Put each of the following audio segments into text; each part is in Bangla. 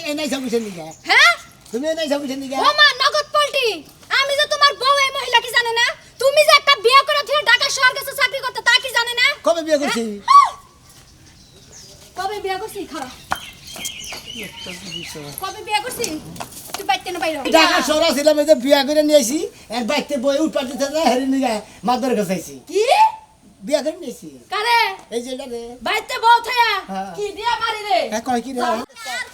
এনাই সাবুছেন দিকে হ্যাঁ তুমি এনাই সাবুছেন দিকে ও মা নগদ পল্টি আমি যে তোমার বউ এই মহিলা কি জানে না তুমি যে একটা বিয়ে করে ধরে ঢাকা শহর গেছো চাকরি করতে তা কি জানে না কবে বিয়ে করছি কবে বিয়ে করছি খারাপ কবে বিয়ে করছি তুই বাইতে না বাইরে ঢাকা শহর ছিলাম এই যে বিয়ে করে নিয়ে আসি আর বাইতে বই উঠপার দিতে না হেরে নিয়ে মাদর কাছে আইছি কি বিয়ে করে নিয়েছি কারে এই যে এটা রে বাইতে বউ থায়া হ্যাঁ। কি দিয়া মারি রে হ্যাঁ কয় কি রে আর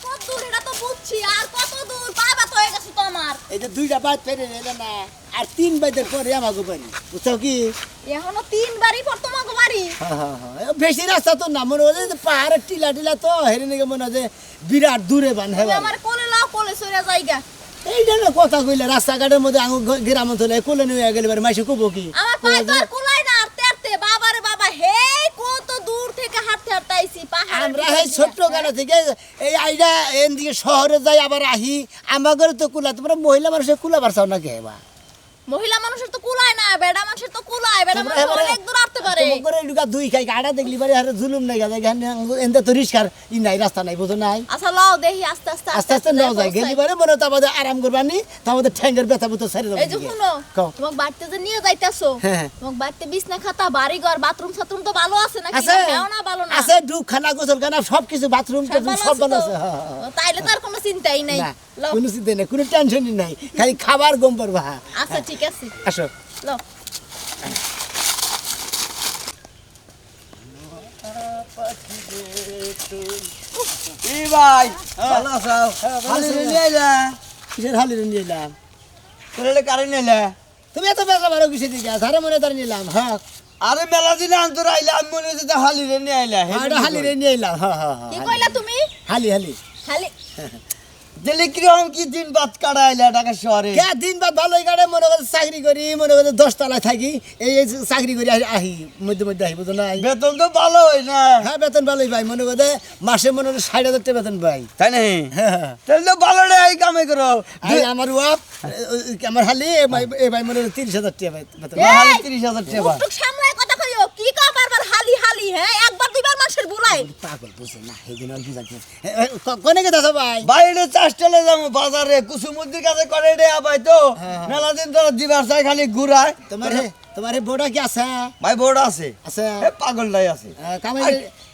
কত দূর এটা তো বুঝছি আর কত দূর বাবা তো হয়ে গেছে তোমার এই যে দুইটা বাদ পেরে নিলে না আর 3 বাইদের পরে আমাকে বাড়ি বুঝছো কি এখনো 3 বারই পর তোমাকে বাড়ি হ্যাঁ বেশি রাস্তা তো না মনে হয় যে পাহাড়ের টিলা টিলা তো হেরে নিয়ে মনে হয় যে বিরাট দূরে বান তুমি হ্যাঁ আমার কোলে লাও কোলে সরে যাইগা এইটা না কথা কইলে রাস্তাঘাটের মধ্যে গ্রাম অঞ্চলে কোলে নিয়ে গেলে মাইসে কবো কি আমার পায়ে তো আর কুলাই না আর তেরতে বাবারে বাবা হে কত দূর থেকে হাঁটতে হাঁটতে আইছি পাহাড় আমরা এই ছোট্ট গানা থেকে এই আইডা এদিকে শহরে যাই আবার আহি আমাদের তো কুলা তোমরা মহিলা মানুষের কুলা পারছাও না কে বা মহিলা মানুষের তো কুলাই না বেডা মানুষের তো কুলাই বেডা মানুষ অনেক দূর হাঁটতে পারে তোমার এডুকা দুই খাই আড়া দেখলি বারে আর জুলুম নাই গাজা এখানে এন্ড তো রিস্কার ই নাই রাস্তা নাই বুঝো নাই আচ্ছা লাও দেখি আস্তে আস্তে আস্তে আস্তে নাও যায় গেলি বারে মনে তো আমাদের আরাম করবানি তো আমাদের ঠ্যাঙ্গের ব্যথা বুতো ছেড়ে এই যে শুনো কও। তোমাকে বাড়িতে যে নিয়ে যাইতাছো হ্যাঁ। তোমাকে বাড়িতে বিছনা খাতা বাড়ি ঘর বাথরুম সাথরুম তো ভালো আছে নাকি আছে হ্যাঁ না ভালো না আছে ডুব খানা গোসল খানা সবকিছু বাথরুম সব ভালো আছে হ্যাঁ তাইলে তো আর কোনো চিন্তাই নাই না লও কোনো চিন্তা নেই কোনো টেনশনই নাই খালি খাবার গম পারবা আচ্ছা ঠিক আছে আসো লও কি ভাই ভালো আছো ভালো হালি আছি। নিয়ে আইলা কিসের হালি নিয়ে এলাম তোরে কারে নিলে তুমি এত বেলা বারো কিসে দিকে ধারে মনে ধরে নিলাম হ্যাঁ আরে মেলা দিন আন্তর আইলা আমি মনে হচ্ছে হালি নিয়ে আইলা এটা হালি নিয়ে এলাম হ্যাঁ হ্যাঁ কি হ্যাঁ কইলা তুমি হালি হালি খালি দিল্লি কিরকম কি দিন বাদ কাটা আইলা ঢাকা শহরে কে দিন বাদ ভালোই কাটে মনে করে চাকরি করি মনে করে 10 তলায় থাকি এই এই চাকরি করি আহি মধ্যে মধ্যে আহি বুঝো নাই বেতন তো ভালো হয় না হ্যাঁ বেতন ভালোই পাই মনে করে মাসে মনে করে 60,000 টাকা বেতন পাই তাই নাই হ্যাঁ তাহলে তো ভালো রে এই কামে করো আর আমার ওয়াপ আমার হালি এ ভাই মনে করে 30,000 টাকা বেতন এই! হালি 30,000 টাকা মুখটুক সামলায় কথা কইও কি কও বারবার হালি হালি হ্যাঁ একবার দুইবার মানুষের বুলাই পাগল বুঝে না সেদিন আর বুঝাচ্ছি কোনে কে দাদা ভাই বাইরে চাষটালে যাবো বাজারে কুসুমুদ্দির কাছে করে রে আবাই তো হ্যাঁ। মেলা দিন তোরা দিবার চাই খালি ঘুরায় তোমার বোড়া কি আছে ভাই বোর্ড আছে আছে এ পাগলটাই আছে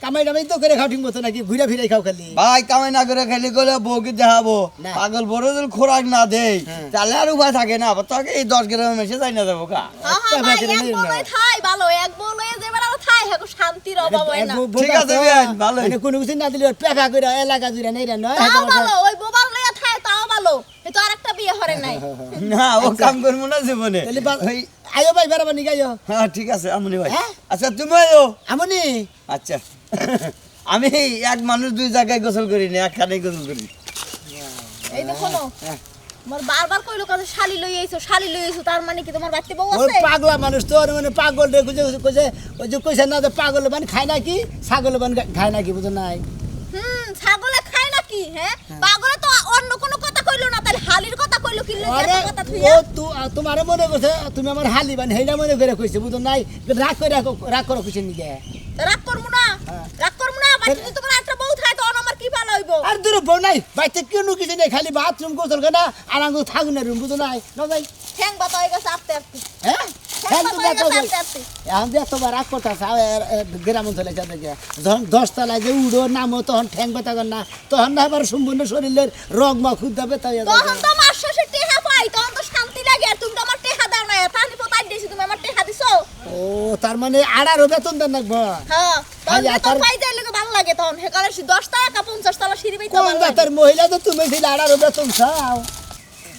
কামাই টামাই তো করে খাও ঠিক মতো নাকি ঘুরে ফিরে খাও খালি ভাই কামাই না করে খালি গেলে বউকে দেখাবো না। পাগল বড় যদি খোরাক না দেই হ্যাঁ। তাহলে আর উপায় থাকে না আবার তোকে এই 10 গ্রাম মেসে যাই না দেবো কা হ্যাঁ হ্যাঁ ভাই বেচারা এক নেই না। বলই থাই ভালো এক বলই যে বেলা থাই হেকো শান্তির অভাব হয় না ঠিক আছে ভাই, ভালোই। কোনো কিছু না দিলে পেফা করে এলাকা জুড়ে নেই রে নয় তাও ভালো ওই বোবাল লইয়া থাই তাও ভালো এই তো আরেকটা বিয়ে হরে নাই না ও কাম করবো না জীবনে তাহলে ওই- আয়ো ভাই বেড়াবা নি গাইও হ্যাঁ ঠিক আছে আমনি ভাই হ্যাঁ? আচ্ছা তুমি আয়ো আমনি আচ্ছা আমি এক মানুষ দুই জায়গায় গোসল করি না একখানে গোসল করি এই দেখো না মোর বারবার কইলো কাছে শালি লই আইছো তার মানে কি তোমার বাড়িতে বউ ওর আছে পাগলা মানুষ তো ওর মানে পাগল রে খুঁজে কইছে ওই যে কইছে না যে পাগল বান খায় নাকি ছাগল বান খায় নাকি বুঝো নাই ছাগলে খায় নাকি হ্যাঁ পাগলে তো অন্য কোনো কথা কইলো না তাহলে হালির কথা কইলো কি আরে লইয়া কথা থুইয়া ও তোমারে মনে করছে তুমি আমার হালি বান হেইটা মনে করে কইছে বুঝো নাই রাগ করে কইছে নিকে রাগ করমু না বাড়িতে যদি তোমার একটা বউ থাকে তখন আমার কি ভালো হইব আর দূর বউ নাই বাইতে কোনো কিছু নেই খালি বাথরুম গোসল কেনা আর আঙ্গু থাকুন না রুম বুঝো নাই না ভাই ঠ্যাং বাতা হয়ে গেছে আস্তে আস্তে হ্যাঁ ঠ্যাং বাতা হয়ে গেছে আস্তে আস্তে এখন যে তোমার রাগ করতেছে গ্রাম অঞ্চলে যাবে যখন 10 তলায় যে উড়ো নামো তখন ঠ্যাং ব্যথা কর না তখন না আবার সম্পূর্ণ শরীরের রগ মা খুদ যাবে তাই তখন তো আমার শ্বশুর টেহা পাই তখন তো শান্তি লাগে আর তুমি তো আমার টেহা দাও না তাহলে পোতাই দিয়েছি তুমি আমার টেহা দিছো ও তার মানে আড়ারও বেতন দেন রাখবো হ্যাঁ তখন আচ্ছা, তো তার- পাই যাইলে ভালো লাগে তখন হেকালে 10 টাকা 50 টাকা সিঁড়ি বাইতে কোন ভালো লাগে জাতের মহিলা তো তুমি ছিল আড়ারও বেতন চাও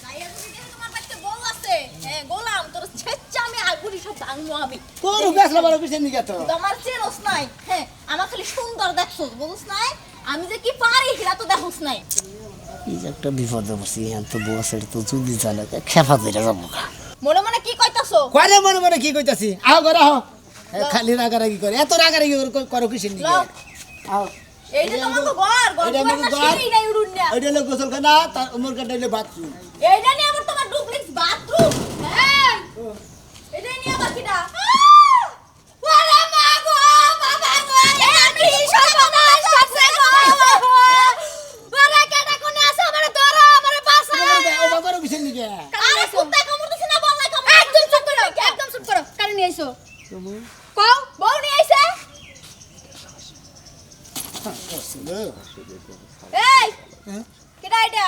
ভাইয়া যদি দেখে তোমার বাড়িতে বউ আছে হ্যাঁ গোলাম তোর ছেচ্চা আমি আগুরি সব ভাঙবো আমি কোন বেসলা বড় কিছু নিকে তো তোমার চেনস নাই হ্যাঁ আমার খালি সুন্দর দেখছো বুঝছ নাই আমি যে কি পারি সেটা তো দেখোস নাই এই যে একটা বিপদে পড়ছি এখন তো বউ আছে তো যদি জানে খেফা ধরে যাবো মনে মনে কি কইতাছো করে মনে মনে কি কইতাছি আহ করে আহ খালি রাগারাগি করে এত রাগারাগি করো কিছু নিকে লও। আহ এই যে তোমার তো ঘর ঘর এটা আমাকে তোমার ঘর। সিঁড়ি নাই উড়ুন না ওইটা হলো গোসলখানা তার উমর কাটা হলো বাথরুম এইটা নিয়ে আবার তোমার ডুপ্লেক্স বাথরুম হ্যাঁ এটা নিয়ে আবার কিটা ওরে মা গো বাবা গো আমি সর্বনাশ করছে গো ওরে কেডা কোনে আছে করবো কও বউ নিয়ে আইছে এই হ্যাঁ কেডা এটা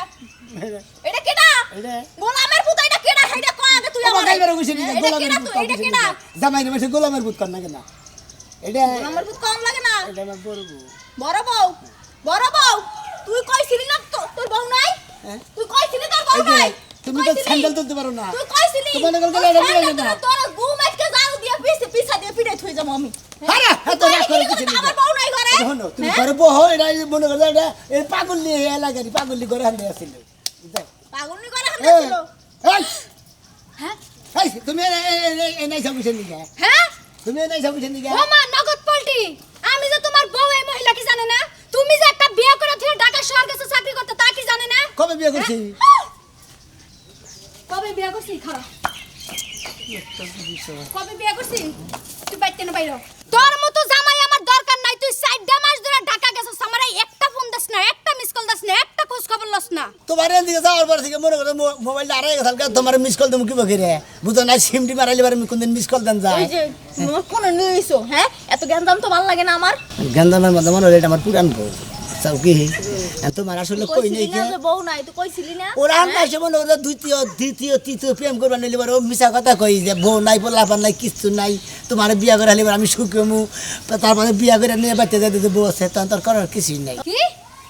কেডা এটা গোলামের পুত এটা কেডা হেডা কই আগে তুই আমার গাইবার কইছিস এটা কেডা তুই এটা কেডা জামাইরে মাসে গোলামের বুত কর না কেন এটা গোলামের পুত কম লাগে না এটা আমার বড়বু বড় বউ তুই কইছিলি না তোর বউ নাই হ্যাঁ তুই কইছিলি তোর বউ এই যে, নাই তুমি তো স্যান্ডেল তুলতে পারো না তুই কইছিলি তোমার নকল করে এটা নিয়ে যাবে না। তোর ঘুম আজকে জানো দিয়া পিছা দিয়ে পিড়াই থই যাবো আমি আরে এত রাগ করে কিছু নেই আমার বউ নাই ঘরে শোনো তুমি ঘরে বহ এটা মনে করো এটা এই পাগল নিয়ে এলাকারি পাগলি করে হান্ডে আসছিল পাগলনি করে হামলা ছিল এই হ্যাঁ এই তুমি এই সাবুছেন নিকে হ্যাঁ তুমি এই সাবুছেন নিকে ও মা নগদ পল্টি আমি যে তোমার বউ এই মহিলা কি জানে না তুমি যে একটা বিয়ে করে তুই ঢাকা শহর গেছে চাকরি করতে তা কি জানে না কবে বিয়ে করছি কবে বিয়ে করছি খারা কবে বিয়ে করছি তুই বাইতে না বাইরো তোর মতো জামাই আমার দরকার নাই তুই 4 মাস ধরে ঢাকা গেছস আমার একটা ফোন দাস না একটা মিস কল দাস না একটা খোঁজ খবর লস না তোমার এদিকে যাওয়ার পর থেকে মনে করো মোবাইলটা আড়াই গেছে তোমার মিস কল তুমি কি বকিরে বুঝো না সিমটি মারাইলে পারে আমি কোনদিন মিস কল দেন যায় ওই যে মোর কোন নিইছো হ্যাঁ এত জ্ঞানদাম তো ভালো লাগে না আমার গেন্দামের মধ্যে মনে হলো এটা আমার পুরান বউ চাও কি তোমার আসলে কই কইছিলি নেই না যে বউ নাই তুই কইছিলি না ওরা আসে মনে করো দ্বিতীয় তৃতীয় প্রেম করবার নিলে এবার ও মিশা কথা কই যে বউ নাই পোলাপান নাই কিছু নাই তোমার বিয়া করে হলে আমি সুখমু তারপরে বিয়া করে নিয়ে বাচ্চা যাতে বউ আছে তখন তোর করার কিছুই নাই কি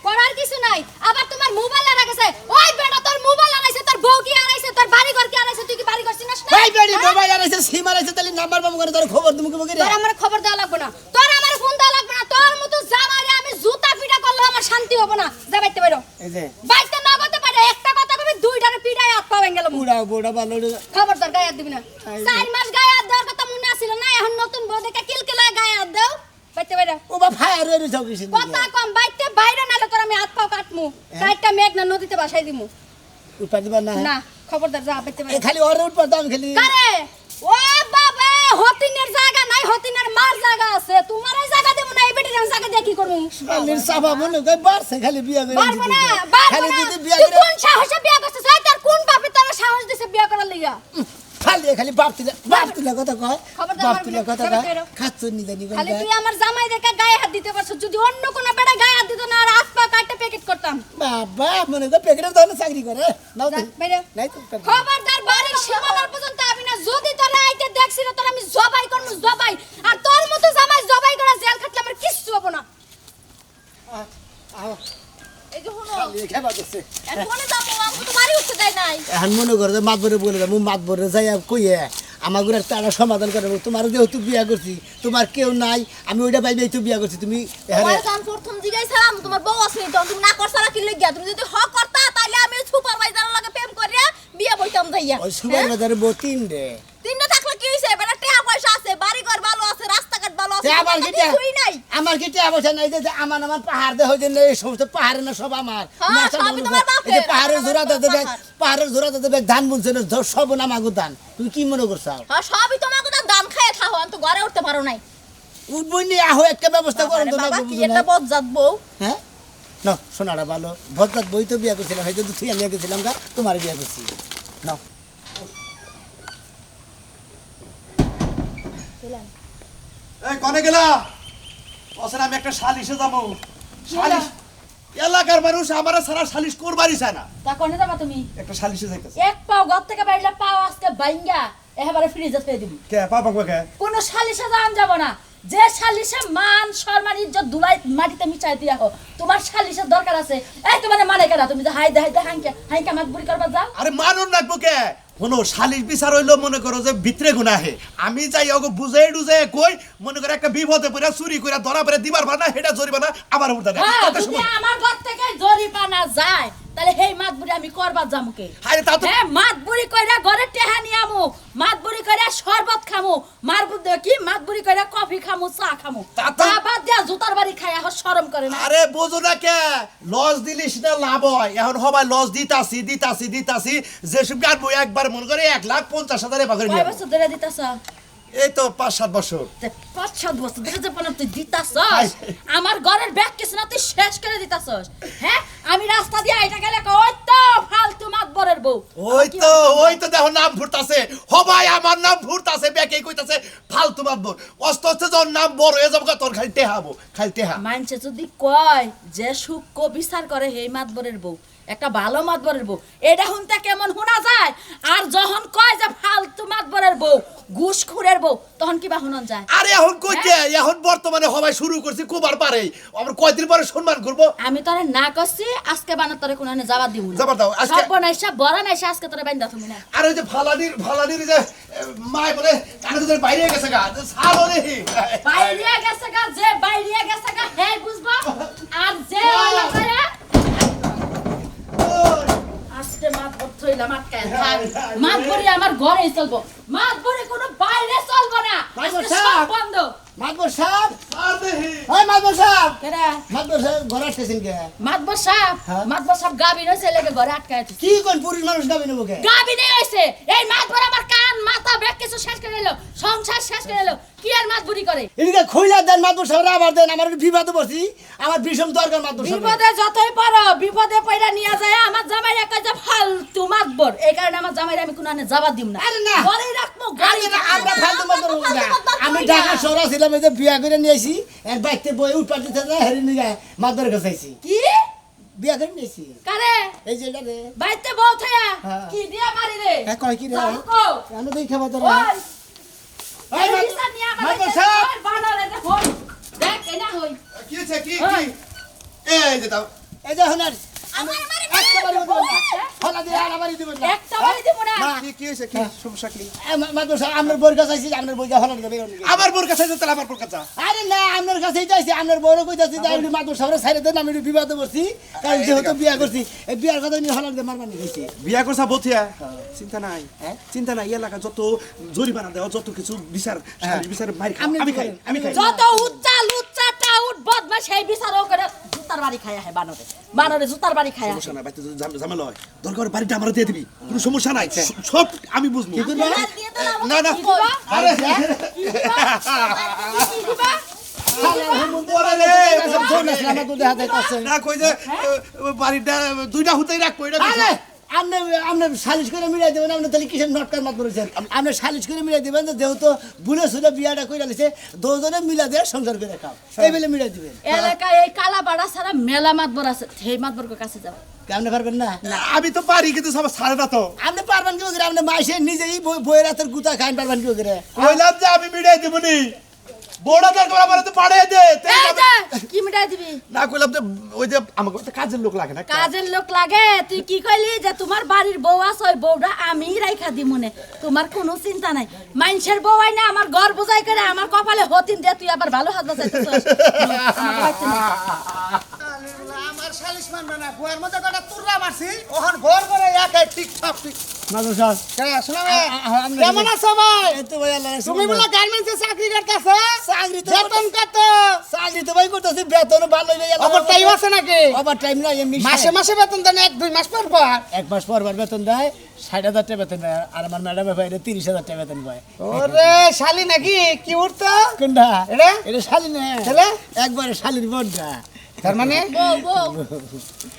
করার কিছু নাই আবার তোমার মোবাইল আর গেছে ওই বেটা তোর মোবাইল আনাইছে তোর বউ কি আনাইছে তোর বাড়ি ঘর কি আনাইছে তুই কি বাড়ি ঘর চিনিস না এই বেড়ি মোবাইল আনাইছে সিম আনাইছে তাহলে নাম্বার পাবো করে তোর খবর তুমি কি বকিরে তোর আমার খবর দেওয়া লাগবে না তোর আমার ফোন দেওয়া লাগবে না তোর মতো জামাইরে আমি জুতা পিটা করলে আমার শান্তি হবে না যা বাইতে বাইরো এই যে বাইতে না করতে পারে একটা কথা কবি দুইটারে পিটায় হাত পা ভেঙে গেল বুড়া ভালো খবরদার গায়ে হাত দিবি না 4 মাস গায়ে হাত দেওয়ার কথা মনে আছিল না এখন নতুন বউ দেখে কিলকিলা গায়ে হাত দাও বাইতে বাইরো ও বা ফায়ার হয়ে যাও কিছু কথা কম বাইতে বাইরে নালে তোর আমি হাত পা কাটমু কাইটা মেঘনা নদীতে বাসাই দিমু উঠা দিবা না না খবরদার যা বাইতে এই বাইরো খালি ওরে উঠবা দাম খালি কারে ও বাবা হতিনের জায়গা নাই হতিনের মার জায়গা আছে তোমার এই জায়গা দেব না এই বেটির আমি জায়গা দিয়ে কি করব খালি সাবা মনে কই বাড়ছে খালি বিয়া করে পারবো না পারবো খালি না যদি বিয়া তুই করে কোন সাহসে বিয়া করছিস এই তোর কোন বাপে তোর সাহস দিছে বিয়া করার লাগা খালি বাপতিলা কথা কয় খবরদার বাপতিলা মারবি না, কথা খবর কয় বেরো। খাচ্ছুন নি জানি খালি তুই আমার জামাই দেখে গায়ে হাত দিতে পারছিস যদি অন্য কোন বেটা গায়ে হাত দিত না আর হাত পা কাটতে প্যাকেট করতাম বাবা মনে কর পেকেটের দোকানে চাকরি করে নাও যা, তো বাইরে। নাই তো খবরদার বাড়ির সীমানার পর্যন্ত আমি না যদি তোরা আইতে দেখছি না তোর আমি জবাই করব জবাই আর তোর মতো জামাই জবাই করে জেল খাটলে আমার কিচ্ছু হবে না এই যে হলো খেবা দিচ্ছে এখনই যাবো আমাকে তো বাড়ি উঠতে দেয় নাই এখন মনে করো যে মাতবরে বলে যাবো মাতবরে যাই কইয়ে আমার ঘরে তারা সমাধান করে তোমার যেহেতু বিয়া করছি তোমার কেউ নাই আমি ওইটা পাইবে তো বিয়া করছি তুমি তোমার যখন প্রথম জিগাইছিলাম তোমার বউ আসলে তখন তুমি না করছালা কি লাগিয়া তুমি যদি হ করতা তাহলে আমি সুপারভাইজারের লগে প্রেম করিয়া বিয়ে বইতাম যাইয়া ওই সুপার বাজারে বউ তিনটে তিনটা থাকলে কি হইছে বেটা টাকা পয়সা আছে বাড়ি ঘর ভালো আছে রাস্তাঘাট ভালো আছে আমার তোমার কি কিছুই নাই আমার কি অবস্থা নাই যে আমার পাহাড় দেহ যে এই সমস্ত পাহাড়ে না সব আমার হ্যাঁ, মাস্টার সবই বলুন, তোমার বাপের, এই যে পাহাড়ের আমার জোড়া বাপের দেবে পাহাড়। পাহাড়ের জোড়া দেবে ধান বুনছে না সব নাম আগু ধান তুমি কি মনে করছো হ্যাঁ সবই তোমাকে তো দান খায় খাও আমি তো ঘরে উঠতে পারো নাই উঠবই নি আহো একটা ব্যবস্থা করুন তো না বাবা কি বুঝো না। এটা বজ্জাত বউ হ্যাঁ না শোনাটা ভালো ভদ্রাত বই তো বিয়া করছিলাম হয়তো তুই আমি গেছিলাম গা তোমার বিয়া করছি না এই কনে গেলা বসেন আমি একটা সালিশে যাবো সালিশ এলাকার মানুষ আমার সারা সালিশ করবারই চায় না তা কোনে যাবা তুমি একটা সালিশে যাইতেছে এক পাও ঘর থেকে বাইরে পাও আজকে বাইঙ্গা এবারে ফ্রিজে ফেলে দিবি কে পাপা কে কোনো সালিশে যান যাব না যে সালিশে মান সম্মান ইজ্জত দুলাই মাটিতে মিচাই দিয়া হো তোমার সালিশের দরকার আছে এই তোমার মানে কেনা তুমি যে হাই দে হাইকা মাত বুড়ি করবা যাও আরে মানুন রাখবো কে শোনো সালিশ বিচার হইলো মনে করো যে ভিতরে গুনাহে আমি যাই ওকে বুঝে ডুজে কই মনে করে একটা বিপদে পড়ে চুরি করে ধরা পড়ে দিবার ভানা হেটা জরিমানা আবার উঠতে দেয় হ্যাঁ কত যদি সময় আমার ঘর থেকে জরিপানা যায় তাহলে হেই মাত বুড়ি আমি করবা যামুকে আরে তা তো হ্যাঁ মাত বুড়ি কইরা ঘরে টেহা নিয়ে আমু মাত বুড়ি কইরা শরবত খামু মার বুদ্ধ কি মাত বুড়ি কইরা কফি খামু চা খামু তা তো- তা বাদ দিয়া জুতার বাড়ি খাই এখন শরম করে না আরে বোঝো না কে লস দিলিস না লাভ হয় এখন সবাই লস দিতাছি যে সব গানবো একবার মনে করে 1,50,000 এবার করে কয় নিয়ে বছর ধরে দিতাছ এই তো 5-7 বছর 5-7 বছর ধরে যে পনা তুই দিতাছস হাই। আমার ঘরের ব্যাগ কিছু না তুই শেষ করে দিতাছস হ্যাঁ আমি রাস্তা দিয়ে আইটা গেলে কই তো ফালতু মাত মাতবরের বউ ওই তো দেখো নাম ফুটতাছে হবাই আমার নাম ফুটতাছে বেকে কইতাছে ফালতু মাতবর অস্তে অস্তে যখন নাম বড় হয়ে যাবো তোর খালি টেহাবো খালি টেহা মানছে যদি কয় যে সূক্ষ্ম বিচার করে হেই মাতবরের বউ একটা ভালো মাতবরের বউ এটা হুনতে কেমন শোনা যায় আর যখন কয় যে ফালতু মাতবরের বউ ঘুষখোরের বউ তখন কি বা শুনন যায় আরে এখন কইতে এখন বর্তমানে হবাই শুরু করছি কুবার পারে আমরা কয়দিন পরে সম্মান করবো আমি তোরে না করছি আজকে বানা তোরে কোন জবাব দিব না জবাব দাও, আজকে- সব বনাইছা বড় নাইছা আজকে তোরে বাইন্দা তুমি না আর ওই যে ফালানির যে মায় বলে কানে তোদের বাইরে গেছে গা সাল রে বাইরে গেছে গা যে বাইরে গেছে গা হে বুঝবো আর যে ওলা করে আজকে মাতবর থইলা মাতকায় থাক মাতবরি আমার ঘরেই চলবো মাতবরি কোনো বাইরে চলবো না আজকে সব বন্ধ মাতবর সাহেব আর দেহি ওই মাতবর সাহেব কেডা মাতবর সাহেব ঘরে আসতেছেন কে মাতবর সাহেব হ্যাঁ? মাতবর সাহেব গাবিন হইছে লেগে ঘরে আটকায় আছে কি কোন পুরুষ মানুষ গাবি নেবো কে গাবিনে হইছে এই মাতবর আমার কান মাথা ব্যাগ কিছু শেষ করে দিল সংসার শেষ করে দিল কি আর মাতবরি করে এদিকে খইলা দেন মাতবর সাহেব আবার দেন আমার একটু বিবাদে পড়ছি আমার ভীষণ দরকার মাতবর সাহেব বিপদে যতই পারো বিপদে পয়রা নিয়ে যায় আমার জামাই একা যে ফালতু মাতবর এই কারণে আমার জামাইরে আমি কোনো জবাব দিব না আরে না। ঘরেই রাখবো ঘরেই আমরা ফালতু মাতবর হবো না। আমি কইরা। ঢাকা শহর ছিলাম এই যে বিয়া করে নিয়ে আসি এক বাইকতে বই উঠপার দিতে না হেরি নিয়ে মাতবরের কাছে আইছি কি বিয়া করে নিয়েছি কারে এই যে এটা রে বাইতে বউ থায়া হ্যাঁ। কি দিয়া মারি রে হ্যাঁ, কয় কি রে? যাবো কও? আমি দেখি খাবার তোর ওই ওই এই মাত- বিচার নিয়ে আমার মাতবর বাড়িতে সাহেব। ওই বানরে যে হই দেখ এই না হই কি হইছে কি ওই। এই যে দাও এই যে হনার আমার মারি একেবারে দিব না হলা দিয়ে আলাবারি দিব না একটা বাড়ি দিব না না। কি হইছে কি সমস্যা কি মাতবর সাহেব আপনার বউর কাছে আইছি আপনার বউকে হলা দিবে আমার বোর কাছে যেতে আমার বোর কাছে আরে না আপনার কাছেই যাইছি আপনার বড় কইতাছি যে আমি মাদুর সামনে ছাইরে দেন আমি একটু বিবাদে পড়ছি কারণ যেহেতু বিয়া করছি এই বিয়ার কথা নিয়ে হলার দিয়ে মারবানি গেছি বিয়া করছা বথিয়া চিন্তা নাই চিন্তা নাই এলাকা যত জরিমানা দেওয়া যত কিছু বিচার বিচার মারি আপনি আমি খাই করেন। আমি খাই যত উচ্চা লুচ্চা টাউট বদমাশ সেই বিচারও করে জুতার বাড়ি খায় হে বানরে বানরে জুতার বাড়ি খায় সমস্যা নাই বাইতে ঝামেলা হয় দরকার বাড়িটা আমার দিয়ে দিবি কোনো সমস্যা নাই সব আমি বুঝবো না না আরে কি দিবা না কই যে বাড়িটা দুইটা হুতেই রাখবো এটা আরে আপনি সালিশ করে মিলাই দেবেন আপনি তাহলে কিসের নটকার মাত করেছেন আপনি সালিশ করে মিলাই দেবেন যে যেহেতু বুলে সুলে বিয়াটা করে আলিছে দুজনে মিলা দিয়ে সংসার করে খাও এই বেলে মিলাই দিবেন এলাকায় এই কালাপাড়া ছাড়া মেলা মাতবর আছে সেই মাতবরের কাছে যাও আপনি পারবেন না আমি তো পারি কিন্তু সব ছাড়ে না তো আপনি পারবেন কি করে আপনি মাসে নিজেই বইয়ের হাতের গুতা খাইন পারবেন কি করে কইলাম যে আমি মিটাই দেবনি বড় দরকার আমার তো পাড়িয়ে দে এই যে, কি মিটাই দিবি না কইলাম যে ওই যে আমাকে তো কাজের লোক লাগে না কাজের লোক লাগে তুই কি কইলি যে তোমার বাড়ির বউ আছে ওই বউটা আমি রাইখা দি মনে তোমার কোনো চিন্তা নাই মানুষের বউ আই না আমার ঘর বোঝাই করে আমার কপালে হতিন দে তুই আবার ভালো হাত বাজাইতেছস আমার সালিশ মানবে না গোয়ের মধ্যে কটা তুররা মারছি ওখান ভোর করে একাই ঠিকঠাক ঠিক মাদুর সাহেব শোনা কেমন আছো ভাই এই তো ভাই আল্লাহ তুমি বলে গার্মেন্টসে চাকরি করতেছো চাকরি তো বেতন কত চাকরি তো ভাই করতেছি বেতন ভালো হইলে ওভার টাইম আছে নাকি ওভার টাইম না এমনি মাসে মাসে বেতন দেন 1-2 মাস পর পর এক মাস পর বেতন দেয় 60,000 টাকা বেতন দেয় আর আমার ম্যাডামে ভাই 30,000 টাকা বেতন পায় ওরে শালি নাকি কি উঠতো কোনটা এটা? এটা শালি না ছেলে? একবারে শালির বোনটা তার মানে বউ বউ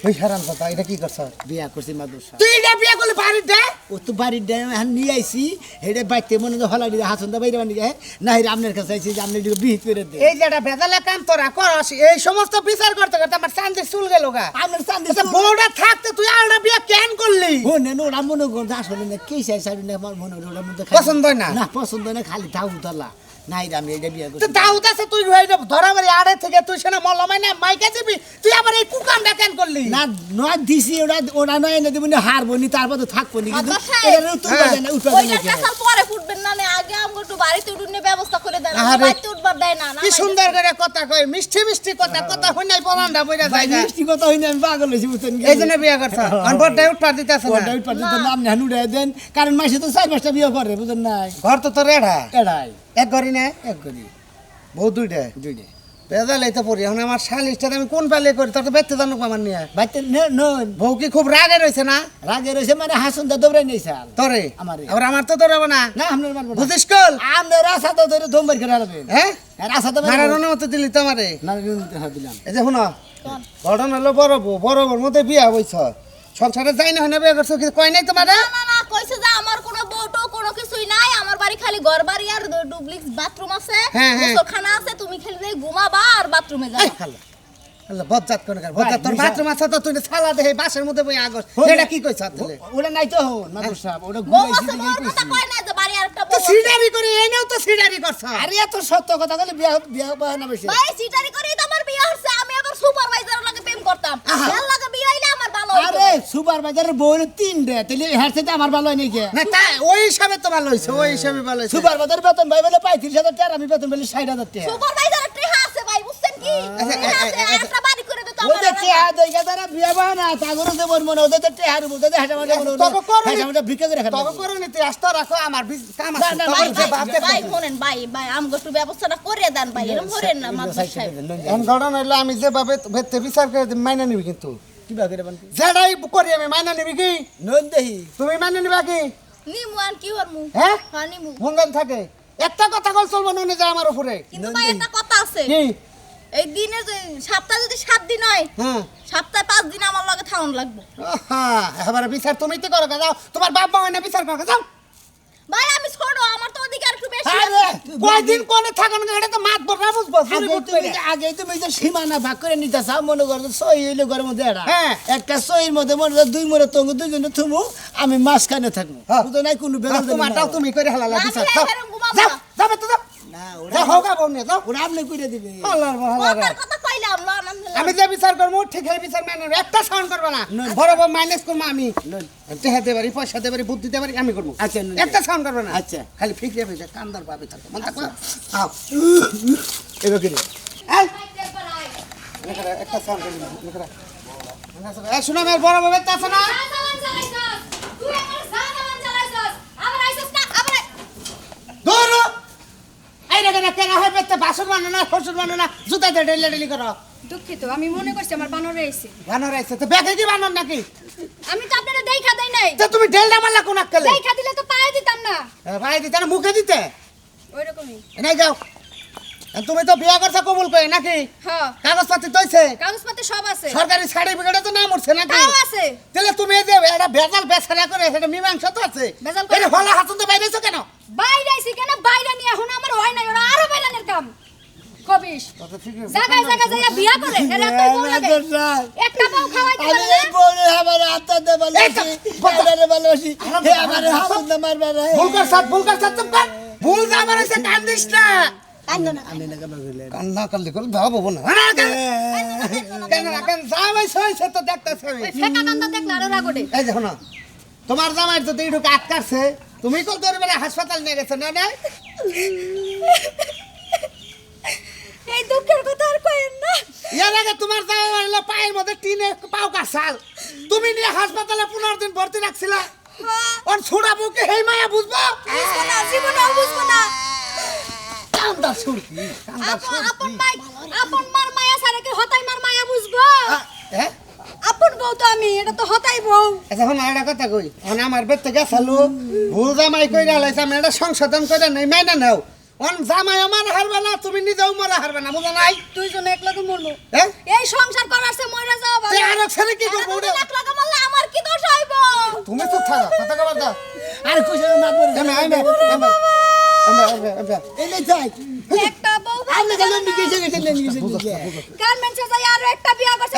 ওই হারাম কথা এটা কি করছ বিয়া করছি মাদুর সাহেব তুই এটা বিয়ে করলি বাড়ির দে ও তো বাড়ির ড্যাম এখন নিয়ে আইছি হেডে বাইতে মনে তো হলা দিয়ে হাসন দা বাইরে বানি যায় না হেরে আপনার কাছে আইছি যে আপনি একটু বিহিত করে দেন এই যেটা বেদালে কাম তোরা করস এই সমস্ত বিচার করতে করতে আমার চান্দি চুল গেল গা আপনার চান্দি আচ্ছা বউটা থাকতে তুই আলাদা বিয়ে কেন করলি মনে ওরা মনে করছে আসলে না কে চাই সাইড না আমার মনে হলো ওটার মধ্যে পছন্দ হয় না? না পছন্দ হয় না খালি ধাউ উতালা নাই আমি এটা বিয়া তো করছি দাউদ আছে তুই হইলে ধরা মারি আড়ে থেকে তুই সেনা মলমাই না মাইকে যাবি তুই আবার এই কুকামটা কেন করলি না নয় দিছি ওরা ওরা নয় এনে দেবনি হারবো নি তারপর তো থাকবো নি কিন্তু আচ্ছা, সাহেব। এটা উত্তর পাবে না উত্তর ওইটার কাছে আর পরে ফুটবেন না না আগে আমাকে একটু বাড়িতে উঠুনে ব্যবস্থা করে দেন আরে, বাড়িতে উঠবার দেয় না কি সুন্দর করে কথা কই মিষ্টি মিষ্টি কথা কথা হই নাই পরানটা বইরা যায় না মিষ্টি কথা হইনি আমি পাগল হয়েছি বুঝছেন কি? এই জন্য বিয়ে করছ অনবরটাই উঠপার দিতেছ ওটা না ওই পার্টি তো নাম নেহান উড়াই দেন কারণ মাসে তো 4-5টা বিয়ে করে বুঝেন নাই ঘর তো তোর এড়া এড়াই এক ঘরই না এক করি বউ দুইটা দুইটা বেজাল এই তো পড়ি এখন আমার শালিশটা আমি কোন পালে করি তোর তো বেতে জানুক আমার নিয়ে বাইতে নন বউ কি খুব রাগে রয়েছে না রাগে রয়েছে মানে হাসন দা দৌড়াই নেই সাল তোরে আমারে। আবার আমার তো দৌড়াবো না না আপনার মারবো না বুঝিস কল আমরা রাসা তো ধরে দমবার করে হারাবেন হ্যাঁ রাসা তো নারায়ণের মতো দিলি তো আমারে না দিলাম এই যে শুনো ঘটনা হলো বড় বউ বড় বউর মধ্যে বিয়া বইছ সংসারে যাই না হয় না বিয়ে করছো কিছু কয় নাই তোমার না না না কইছে যে আমার কোনো বউটো কোনো কিছুই নাই আমার বাড়ি খালি ঘর বাড়ি আর ডুপ্লিক্স বাথরুম আছে হ্যাঁ, হ্যাঁ। গোসলখানা আছে তুমি খালি যাই ঘুমাবা আর বাথরুমে যাবা আল্লাহ বজ্জাত কোন কার বজ্জাত তোর বাথরুম আছে তো তুই সালা দেহে বাসের মধ্যে বই আগস এটা কি কইছ তাহলে ওটা নাই তো হন মাদুর সাহেব ওটা বউ ঘুমাইছি আছে দেখেই বউর কথা কইছি। কয় না যে বাড়ি আরেকটা তো বউ আছে। সিডারি করে এনেও তো সিডারি করছ আরে এত সত্য কথা বলে বিয়া বিয়া বাহানা বেশি ভাই সিটারি করেই তো আমার বিয়ে হচ্ছে আমি আবার সুপারভাইজারের লাগে প্রেম করতাম এর লাগে বিয়ে হইলে আমার ভালো হইতো আরে সুপারভাইজারের বউ হলো 3 তাহলে হের সাথে আমার ভালো হয় নাকি না তা ওই হিসাবে তো ভালো হইছে ওই হিসাবে ভালো হইছে সুপারভাইজার বেতন ভাই বলে 35,000 টাকা আমি বেতন বলি 60,000 টাকা সুপারভাইজারের টেহা আছে ভাই বুঝছেন কি টেহা আছে একটা বাড়ি করে দে তো আমার ওদের টেহা দেখা তারা বিয়া বাহানা তাগর যে বল মনে ওদের টেহার ওদের হাসা মাঝে মনে তবে করো নি। হাসা মাঝে ভিক্ষা করে তবে খাবে করে নিতে আসতো রাখো আমার কাম না, আছে না, তোমার ভাই যে ভাই, বাপ দেখো। ভাই শোনেন ভাই আমগো একটু ব্যবস্থাটা করে দেন ভাই এরকম করেন না মাদবর সাহেব এখন ঘটনা হইলো আমি যেভাবে ভেতরে বিচার করে দিই, মাইনা নিবি কিন্তু কি বাকি রে বান্তি যেটাই করি আমি মাইনা নিবি কি নন দেহি তুমি মাইনা নিবা কি নিমু আর কি করমু হ্যাঁ হ্যাঁ নিমু মঙ্গল থাকে একটা কথা কল চলবো না যায় আমার উপরে কিন্তু ভাই একটা কথা আছে কি এই দিনে যে সপ্তাহে যদি 7 দিন হয় হ্যাঁ সপ্তাহে 5 দিন আমার লগে থাউন লাগবে হ্যাঁ এবার বিচার তুমি তো করো যাও তোমার বাপ মা হয় না বিচার করো যাও ভাই আমি ছোট আমার তো অধিকার একটু বেশি আরে কয়দিন কোনে থাকো না এটা তো মাত বড় বুঝবো আগে তুমি যে সীমানা ভাগ করে নিতে চাও মনে করো সই হইলে ঘরের মধ্যে এরা হ্যাঁ। একটা সইয়ের মধ্যে মনে করো দুই মরে তঙ্গ দুইজনে থুমু আমি মাঝখানে থাকবো হ্যাঁ। বুঝো নাই কোনো বেদন তোমারটাও তুমি করে হালালা আমি বিচার যাও এরকম ঘুমাবো যাও না। যাবে তো যাও না যাও হোগা বউনে যাও ওরা আপনি করে দিবে আল্লাহর মহারাজ কথার কথা কইলাম না আলহামদুলিল্লাহ আমি যে বিচার করবো ঠিক এই বিচার মেনে নেবো। একটা সাউন্ড করবো না বড় বড় মাইনাস করবো আমি টেহাতে পারি পয়সা দিতে পারি বুদ্ধি দিতে পারি আমি করবো আচ্ছা, নুন। একটা সাউন্ড করবো না আচ্ছা। খালি ফিক্রে ফিক্রে কান্দার ভাবে থাকো মন থাকো আও এবার কি রে? এই লেখারা, একটা সাউন্ড করবো লেখারা। এই শোনো আমার বড় ভাবে আছে না তুই আমার জানামান চালাইছস আবার আইছস না আবার ধরো এই রেখে না কেন হয় বেতে বাসন বানো না শ্বশুর বানো না জুতা দিয়ে ডেলি ডেলি করো দুঃখিত আমি মনে করছি আমার বানর রয়েছে বানর আছে তো ব্যাগে কি বানর নাকি আমি তো আপনারা দেখা দেই নাই তো তুমি ডেলটা মারলা কোন আক্কেলে দেখা দিলে তো পায়ে দিতাম না ভাই দিতে না মুখে দিতে ওইরকমই নাই যাও তুমি তো বিয়া করছো কবুল করে নাকি হ্যাঁ কাগজপত্র তৈছে কাগজপত্র সব আছে সরকারি সার্টিফিকেটে তো নাম উঠছে নাকি তাও আছে তাহলে তুমি এই যে এটা ভেজাল বেচারা করে সেটা মীমাংসা তো আছে ভেজাল করে- এটা হলা হাতুন তো বাইরেছো কেন বাইরে আইছি কেন বাইরে নিয়ে এখন আমার হয় নাই ওরা আরো বাইরানের কাম কবিস জায়গায় জায়গায় যাইয়া বিয়া করে এরা তো বউ লাগে একটা বউ খাওয়াইতে আমি পারে এই বউরে আমার আত্মাতে ভালোবাসি বাজারে ভালোবাসি হে আমার হাত মারবার ভুল কর সাত চুপ কর ভুল যা আমার এসে কান্দিস না কান্দো না আমি না কেন বললে কান্না করলে কল ভাবো না কেন কেন জামাই সইছে তো দেখতেছে আমি ওই ফেকা কান্দা দেখলে আরো রাগ ওঠে এই দেখো না তোমার জামাই তো এইটু আটকাছে তুমি কল তোর বেলা হাসপাতাল নিয়ে গেছো না না এই দুঃখের কথা আর কইেন না এর আগে তোমার জামাই হলো পায়ের মধ্যে টিনে পাও কাছাল তুমি নিয়ে হাসপাতালে 15 দিন ভর্তি রাখছিলা ওর ছোড়া বুকে হেই মায়া বুঝবো বুঝবো না জীবনেও বুঝবো না কান্দা সুরকি কান্দা আপন ভাই আপন মার মায়া ছাড়া কি হতাই মার মায়া বুঝবো হ্যাঁ আপন বউ তো আমি এটা তো হতাই বউ এখন একটা কথা কই এখন আমার বেতে গেছালু ভুল জামাই কইরা লাইছে আমি এটা সংশোধন করে নেই মাইনা নাও অন জামাই আমার হারবে না তুমি নিজেও মরা হারবে না বুঝো নাই দুইজনে একলাগে মরবো হ্যাঁ এই সংসার করার সে মরে যাওয়া ভালো তুই আর ছেলে কি করবো ওরে? একলা মারলে আমার কি দোষ হইব তুমি তো থাকো কথা কবার দাও আর কুশল না বলে এনে যাই একটা বউ আপনি কেন নিকেছে গেছে নিকেছে গার্মেন্টসে যাই আর একটা বিয়া করছে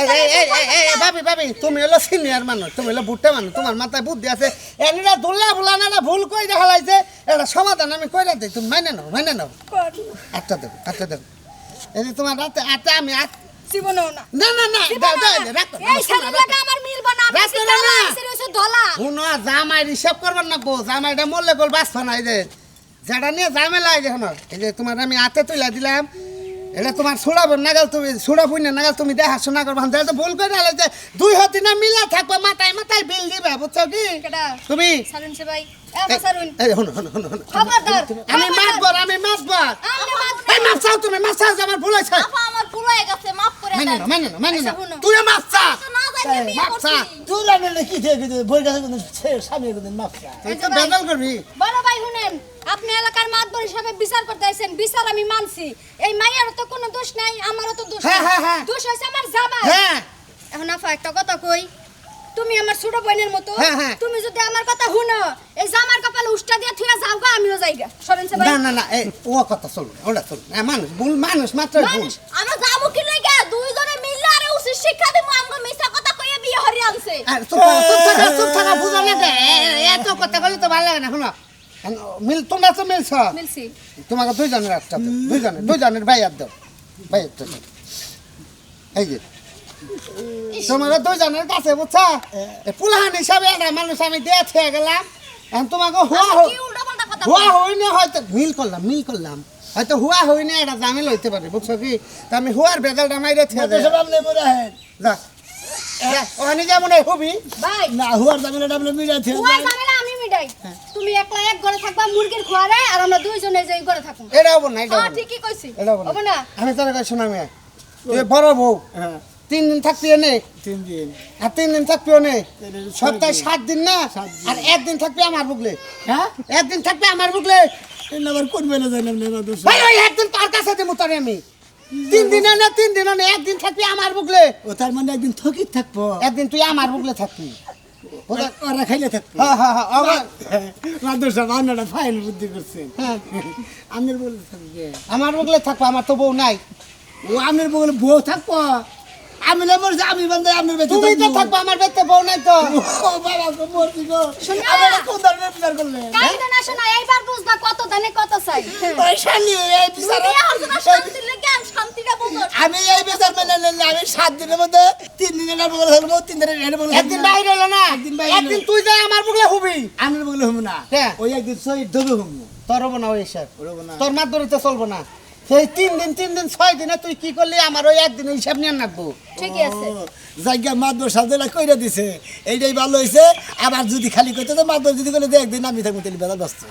ভাবি ভাবি তুমি হলো সিনিয়র মানুষ তুমি হলো বুট্টা মানুষ তোমার মাথায় বুদ্ধি আছে এনিরা দুল্লা বুলানারা ভুল কই দেখা লাইছে এটা সমাধান আমি কইরা দেই তুমি মাইনে নাও একটা দেব এই যে তোমার রাতে আটা আমি জীবনেও না না না না দাও দাও রাখো এই ছেলের লাগে আমার মিলবো না রাখো বেশি না, কালা না। এসে রয়েছে ধলা শুনো জামাই হিসাব করবার না গো জামাইটা মরলে গোল বাঁচবা না এই যে যেটা নিয়ে ঝামেলা এই দেখো না এই যে তোমার আমি হাতে তুলে দিলাম এটা তোমার ছুড়াবো নাগাল তুমি ছুড়াবো না নাগাল তুমি দেখাশোনা করবা তাহলে তো ভুল করে আলো যে দুই হাতে না মিলা থাকবা মাথায় মাথায় বিল দিবে বুঝছো কি কেডা তুমি সারুন সে ভাই সারুন এই শোনো শোনো শোনো শোনো। খবরদার আমি মাতবর আমনে মাত এই মাছ চাও তুমি মাছ চাও আমার ভুল হয়েছে আপা আমার ভুল হয়ে গেছে মাফ করে মেনে দেন নাও মেনে নাও মেনে আচ্ছা, নাও শুনো। তুই মাছ চা তো না জানি বিয়ে মাছ চা করছি তুই রান্না কি থেকে বই কাছে কোন স্বামী কোন মাফকা তুই তো বেদল করবি বড় ভাই শুনেন আপনি এলাকার মাতবর হিসাবে বিচার করতে আইছেন বিচার আমি মানছি এই মাইয়ার তো কোনো দোষ নাই আমারও তো দোষ হ্যাঁ, নাই। হ্যাঁ, হ্যাঁ। দোষ হইছে আমার জামাই হ্যাঁ এখন আফা একটা কথা কই তুমি আমার ছোট বোনের মতো হ্যাঁ, হ্যাঁ। তুমি যদি আমার কথা শুনো এই জামার কপালে উষ্টা দিয়ে থুয়া যাও গো আমিও যাইগা সরেন সে ভাই না না না এই ও কথা চলবে না, ওটা চলবে না। মানুষ ভুল মানুষ মাত্র ভুল। আমরা যাবো কি লাগে দুইজনে মিললে আরে উচিত শিক্ষা দেবো আমগো মিছা কথা কইয়া বিয়ে হরি আনছে আর চুপ থাকা বুঝো না যে এত কথা বলে তো ভালো লাগে না শোনো তোমরা তো মিলছ মিলছি তোমাকে দুইজনের একটা দাও, দুইজনের ভাইয়ার দাও ভাইয়ার দাও এই যে তোমাকে দুইজনের কাছে বুঝছা পুলাহান হিসাবে একটা মানুষ আমি দিয়ে থেকে গেলাম এখন তোমাকে কি উল্টাপাল্টা কথা হুয়া হই না হয়তো মিল করলাম হয়তো হুয়া হই না এটা জামিল হইতে পারে বুঝছো কি তা আমি হুয়ার বেজালটা মাইরে থেকে মাদ্রাসা আপনি মনে হয় যা ওখানে যেমন হবি ভাই না হুয়ার জামিনটা আপনি মিলাতে হুয়া ঝামেলা আমি মিটাই তুমি একলা এক ঘরে থাকবা মুরগির খোয়ারে আর আমরা দুইজনে যে ঘরে থাকবো এটা হবো না এটা হ্যাঁ হবো না। ঠিকই কইছি এটা হবো হবে না না আমি তোর কাছে শোনা মেয়ে তুই বড় বউ হ্যাঁ 3 দিন থাকবি নে 3 দিন আর 3 দিন থাকবি নে সপ্তাহে 7 দিন না আর একদিন থাকবি আমার বুকলে হ্যাঁ একদিন থাকবি আমার বুকলে এই আবার কোন বেলা জানেন না মাদ্রাসা ভাই ওই একদিন তার কাছে দেবো তোরে আমি 3 দিনে না 3 দিনও না একদিন থাকবি আমার বুকলে ও তার মানে একদিন থকি থাকবো একদিন তুই আমার বুকলে থাকবি ওরা খাইলে থাকবো হ্যাঁ হ্যাঁ হ্যাঁ আবার মাদ্রাসা বান্নাটা ফাইল বুদ্ধি করছেন হ্যাঁ আমের বলে থাকবে আমার বুকলে থাকবো আমার তো বউ নাই ও আমের বলে বউ থাকবো আমি না মরছি আমি বান্ধব আমের বেঁচে তুমি তো থাকবো আমার বেতে বউ নাই তো ও বাবা গো মরছি গো শোনা। আমার কোন ধরনের বিচার করলেন কাইদা না শোনা এইবার বুঝবা কত দানে কত চাই ওই শালি এই বিচার বিয়ে হচ্ছে না শান্তি লাগে শান্তিটা বুঝো আমি এই বিচার মেনে নিলে আমি 7 দিনের মধ্যে 3 দিনের নাম বলে হলো 3 দিনের এর বলে একদিন বাইরে হলো না একদিন বাইরে হলো। একদিন তুই যাই আমার বুকলে হবি আমের বলে হবো না হ্যাঁ। ওই একদিন শহীদ দেবে হবো তোর হবো না ওই হিসাব হবো না তোর মাত ধরিতে চলবো না সেই 3 দিন 6 দিনে তুই কি করলি আমার ওই একদিন হিসাব নিয়ে রাখবো ঠিকই আছে জায়গা মাদ্রাসা জেলা কইরা দিছে এইটাই ভালো হইছে আবার যদি খালি কইতে তো মাদ্রাসা যদি কইলে একদিন আমি থাকবো তাহলে বেলা ব্যস্ত